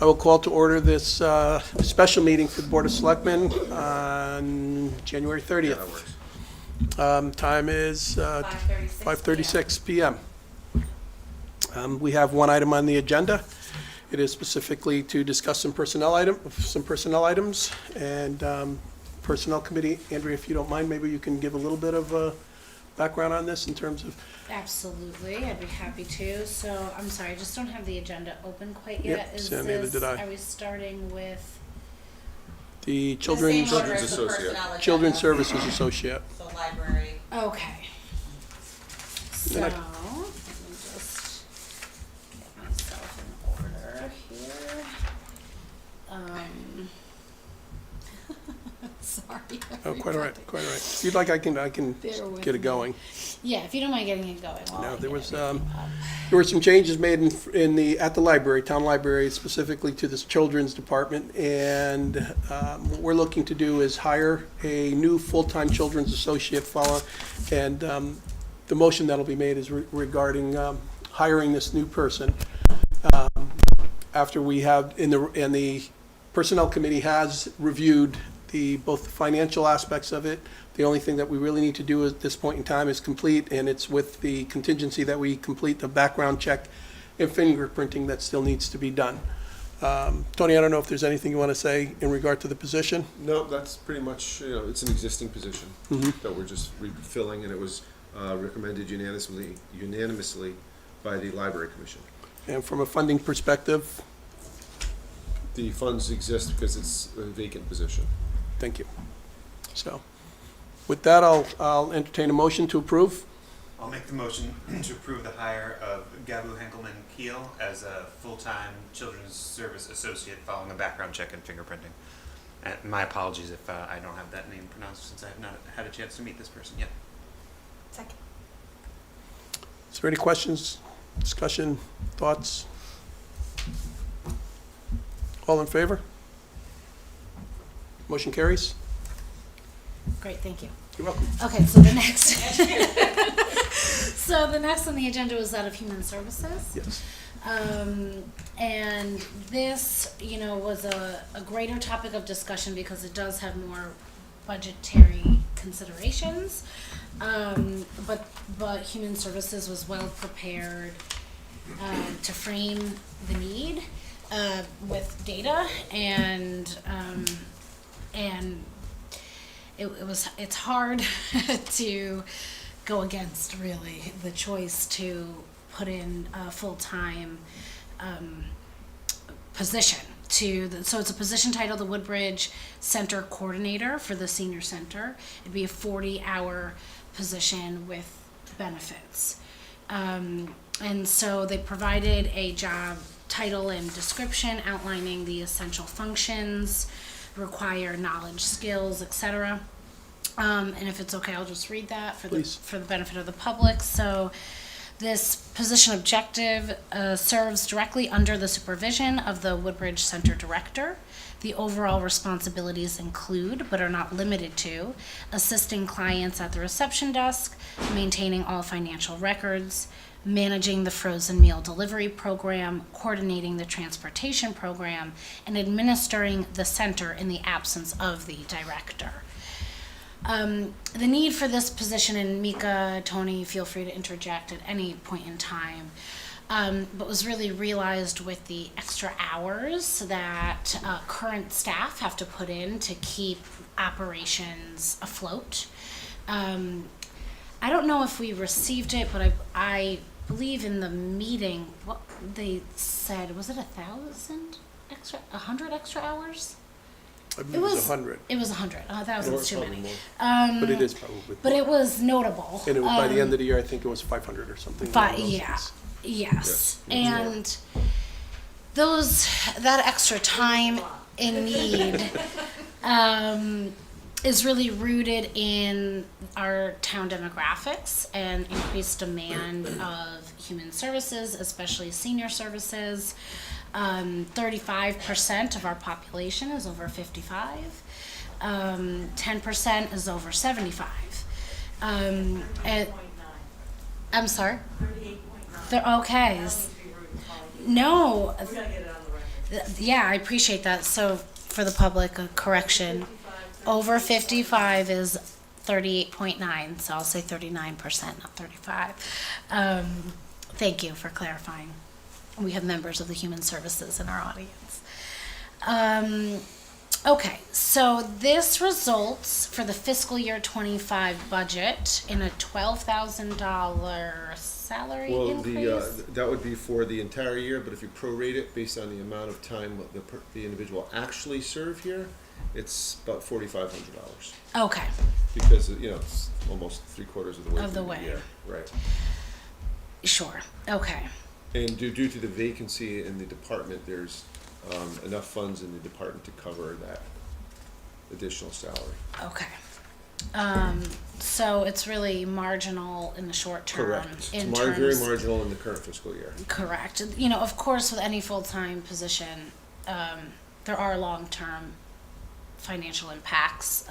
I will call to order this special meeting for the Board of Selectmen on January 30th. Yeah, that works. Time is 5:36 5:36 p.m. We have one item on the agenda. It is specifically to discuss some personnel items, and Personnel Committee. Andrea, if you don't mind, maybe you can give a little bit of background on this in terms of. Absolutely, I'd be happy to. So, I'm sorry, I just don't have the agenda open quite Yep, yet. so neither did I. Are we starting with? The The same order Children's as the Associate. personnel agenda. Children's Services Associate. So library. Okay. So, And I- let me just get myself in order here. Sorry. Oh, quite all right, everybody. quite all right. If you'd like, I can Bear with get it me. going. Yeah, if you don't mind getting it going. while No, I there get was, everything up. There were some changes made at the library, town library, specifically to this children's department, and what we're looking to do is hire a new full-time children's associate fellow, and the motion that'll be made is regarding hiring this new person. After we have, and the Personnel Committee has reviewed both the financial aspects of it. The only thing that we really need to do at this point in time is complete, and it's with the contingency that we complete the background check and fingerprinting that still needs to be done. Tony, I don't know if there's anything you want to say in regard to the position? No, that's pretty much, it's an existing position that we're just refilling, and it was recommended unanimously by the Library Commission. And from a funding perspective, The funds exist because it's a vacant position. thank you. So, with that, I'll entertain a motion to approve. I'll make the motion to approve the hire of Gabu Henkelman Keel as a full-time Children's Service Associate following a background check and fingerprinting. And my apologies if I don't have that name pronounced since I have not had a chance to meet this person yet. Second. Is there any questions, discussion, thoughts? All in favor? Motion carries. Great, thank you. You're welcome. Okay, so the next, so the next on the agenda was that of Human Services. Yes. And this, was a greater topic of discussion because it does have more budgetary considerations. But Human Services was well prepared to frame the need with data and it's hard to go against really the choice to put in a full-time position so it's a position titled the Woodbridge Center Coordinator for the Senior Center. It'd be a 40-hour position with benefits. And so they provided a job title and description outlining the essential functions, require knowledge, skills, etc. And if it's okay, I'll just read that for the benefit of the public. So this position objective serves directly under the supervision of the Woodbridge Center Director. The overall responsibilities include, but are not limited to, assisting clients at the reception desk, maintaining all financial records, managing the frozen meal delivery program, coordinating the transportation program, and administering the center in the absence of the director. The need for this position, and Mika, Tony, feel free to interject at any point in time, but was really realized with the extra hours that current staff have to put in to keep operations afloat. I don't know if we received it, but I believe in the meeting, what they said, was it 100 extra hours? I believe it was 100, It was 100. 1,000 is too Probably many. more. but it is probably. But it was notable. And it was by the end of the year, I think it was 500 or something. along those Yeah. lines. Yes. Yes. And that extra time in need is really rooted in our town demographics and increased demand of human services, especially senior services. 35% of our population is over 55. 10% is over 75. And, I'm sorry? 38.9. Okay. No. We gotta get it on the record. Yeah, I appreciate that. So for the public, a correction. Over 55 is 38.9, so I'll say 39%, not 35. Thank you for clarifying. We have members of the Human Services in our audience. Okay, so this results for the fiscal year 25 budget in a $12,000 salary Well, increase. that would be for the entire year, but if you prorate it based on the amount of time the individual actually served here, it's about $4,500. Okay, Because, it's almost 3/4 of the way Of the through way. the year. Right. sure, okay. And due to the vacancy in the department, there's enough funds in the department to cover that additional salary. Okay. So it's really marginal in the short term. Correct. In It's very terms, marginal in the current fiscal year. correct. You know, of course, with any full-time position, there are long-term financial impacts,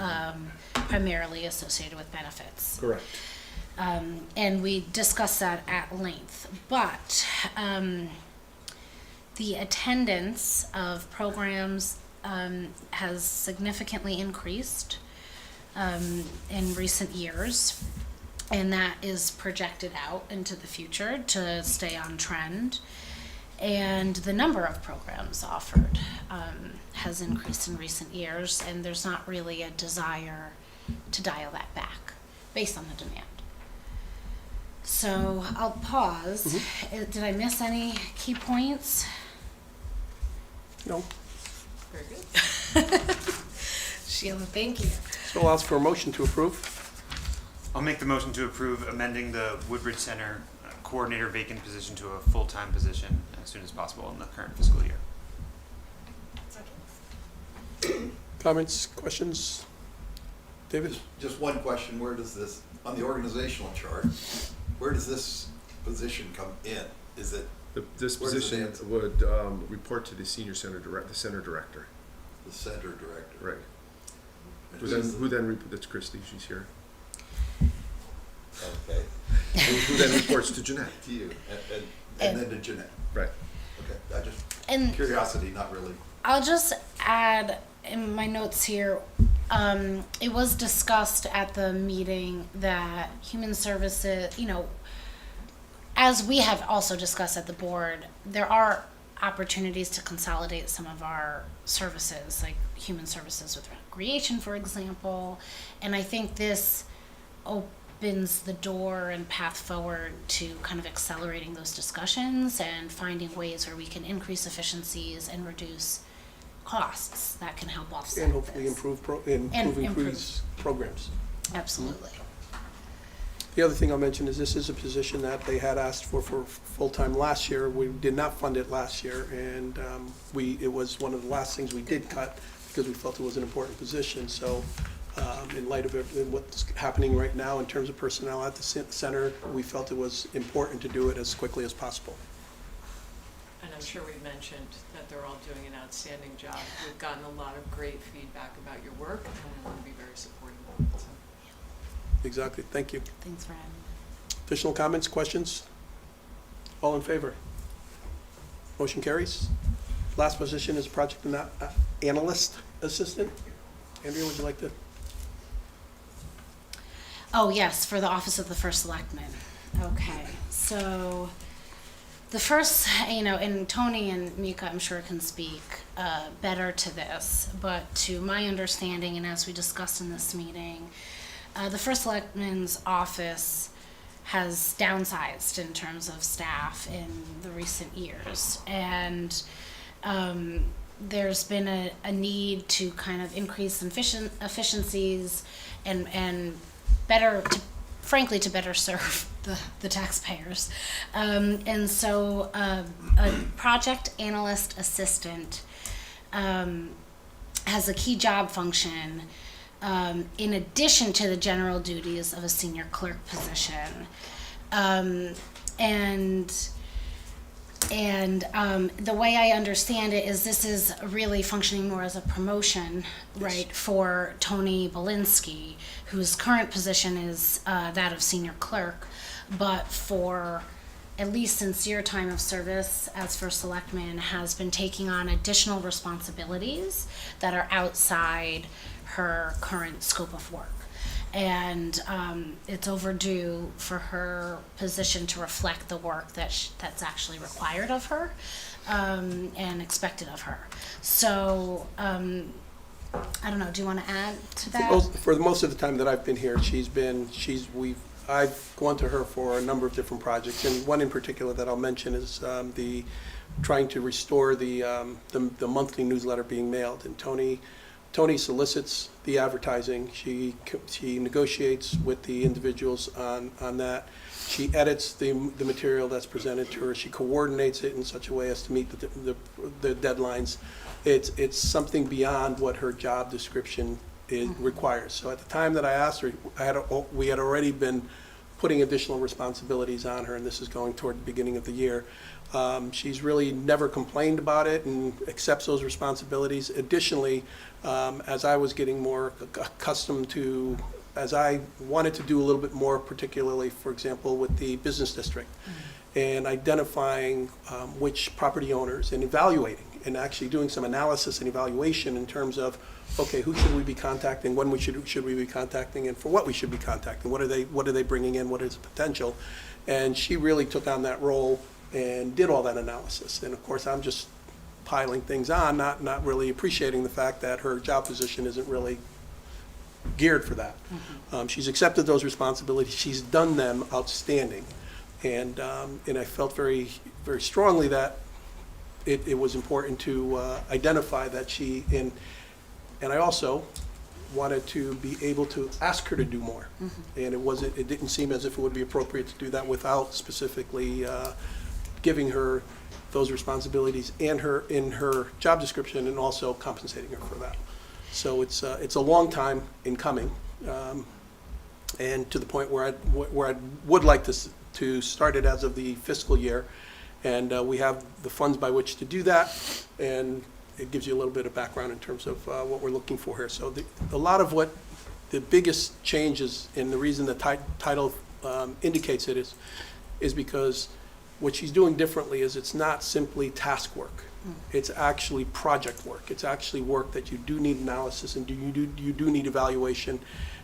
primarily associated with benefits. Correct. And we discussed that at length, but the attendance of programs has significantly increased in recent years, and that is projected out into the future to stay on trend. And the number of programs offered has increased in recent years, and there's not really a desire to dial that back based on the demand. So I'll pause. Did I miss any key points? No. Very good. Sheila, thank you. So I'll ask for a motion to approve. I'll make the motion to approve amending the Woodbridge Center coordinator vacant position to a full-time position as soon as possible in the current fiscal year. Comments, questions? David? Just one question, where does this, on the organizational chart, where does this position come in? Is it This Where does it position end? would report to the the center director. the center director? Right. And Who then, that's Christie, she's here. Okay, Who then reports to Jeanette. to you, and then to Jeanette. Right. Okay, I just, And curiosity, not really. I'll just add in my notes here, it was discussed at the meeting that human services, as we have also discussed at the board, there are opportunities to consolidate some of our services, like human services with recreation, for example. And I think this opens the door and path forward to kind of accelerating those discussions and finding ways where we can increase efficiencies and reduce costs that can help offset And hopefully this. improve improve. these programs. Absolutely. The other thing I'll mention is this is a position that they had asked for full-time last year. We did not fund it last year, and it was one of the last things we did cut because we felt it was an important position. So in light of what's happening right now in terms of personnel at the center, we felt it was important to do it as quickly as possible. And I'm sure we've mentioned that they're all doing an outstanding job. We've gotten a lot of great feedback about your work, and we want to be very supportive of it. So. Exactly, thank you. Thanks for having me. Additional comments, questions? All in favor? Motion carries. Last position is project analyst assistant. Andrea, would you like to? Oh, yes, for the Office of the First Selectman. Okay, so the first, and Tony and Mika, I'm sure, can speak better to this, but to my understanding, and as we discussed in this meeting, the First Selectman's office has downsized in terms of staff in the recent years. And there's been a need to kind of increase efficiencies and better, frankly, to better serve the taxpayers. And so a project analyst assistant has a key job function in addition to the general duties of a senior clerk position. And the way I understand it is this is really functioning more as a promotion, right, for Tony Belinsky, whose current position is that of senior clerk, but for at least since your time of service as first selectman, has been taking on additional responsibilities that are outside her current scope of work. And it's overdue for her position to reflect the work that's actually required of her and expected of her. So I don't know, do you want to add to that? For most of the time that I've been here, I've gone to her for a number of different projects, and one in particular that I'll mention is trying to restore the monthly newsletter being mailed. And Tony solicits the advertising. She negotiates with the individuals on that. She edits the material that's presented to her. She coordinates it in such a way as to meet the deadlines. It's something beyond what her job description requires. So at the time that I asked her, we had already been putting additional responsibilities on her, and this is going toward the beginning of the year. She's really never complained about it and accepts those responsibilities. Additionally, as I was getting more accustomed to, as I wanted to do a little bit more, particularly, for example, with the business district, and identifying which property owners and evaluating and actually doing some analysis and evaluation in terms of, okay, who should we be contacting, when should we be contacting, and for what we should be contacting, what are they bringing in, what is the potential. And she really took on that role and did all that analysis. And of course, I'm just piling things on, not really appreciating the fact that her job position isn't really geared for that. She's accepted those responsibilities. She's done them outstanding. And I felt very, very strongly that it was important to identify that and I also wanted to be able to ask her to do more. And it didn't seem as if it would be appropriate to do that without specifically giving her those responsibilities and in her job description, and also compensating her for that. So it's a long time in coming, and to the point where I would like to start it as of the fiscal year, and we have the funds by which to do that, and it gives you a little bit of background in terms of what we're looking for here. So a lot of what the biggest changes, and the reason the title indicates it is because what she's doing differently is it's not simply task work. It's actually project work. It's actually work that you do need analysis and you do need evaluation.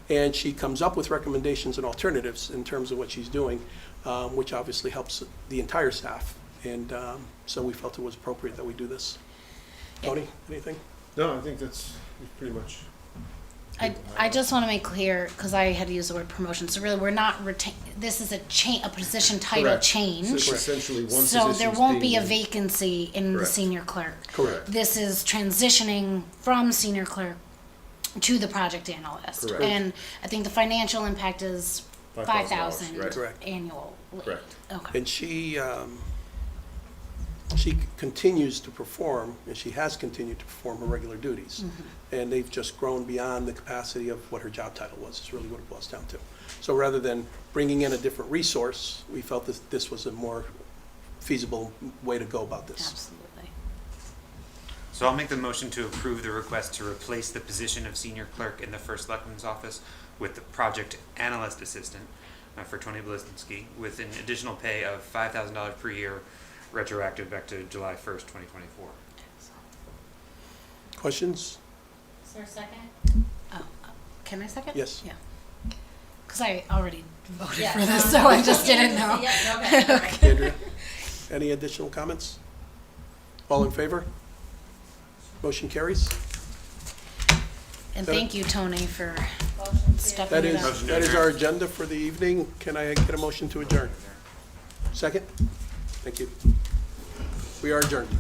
And she comes up with recommendations and alternatives in terms of what she's doing, which obviously helps the entire staff. And so we felt it was appropriate that we do this. Tony, anything? No, I think that's pretty much. I just want to make clear, because I had to use the word promotion, so really we're not this is a position title Correct. change. So it's essentially one So there position's won't be being- a vacancy in the Correct. senior clerk. Correct. This is transitioning from senior clerk to the project analyst. Correct. And I think the financial impact is $5,000 right. Correct. annually. Correct. Okay. And she continues to perform, and she has continued to perform her regular duties. And they've just grown beyond the capacity of what her job title was, is really what it boils down to. So rather than bringing in a different resource, we felt this was a more feasible way to go about this. Absolutely. So I'll make the motion to approve the request to replace the position of senior clerk in the first selectman's office with the project analyst assistant for Tony Blizinski, with an additional pay of $5,000 per year, retroactive back to July 1st, 2024. Questions? Is there a second? Oh, can I second? Yes. Yeah. Because I already voted for this, so I just didn't know. Okay. Andrea, any additional comments? All in favor? Motion carries. And thank you, Tony, for stepping That it is, up. Motion to that is adjourn. our agenda for the evening. Can I get a motion to adjourn? Second? Thank you. We are adjourned.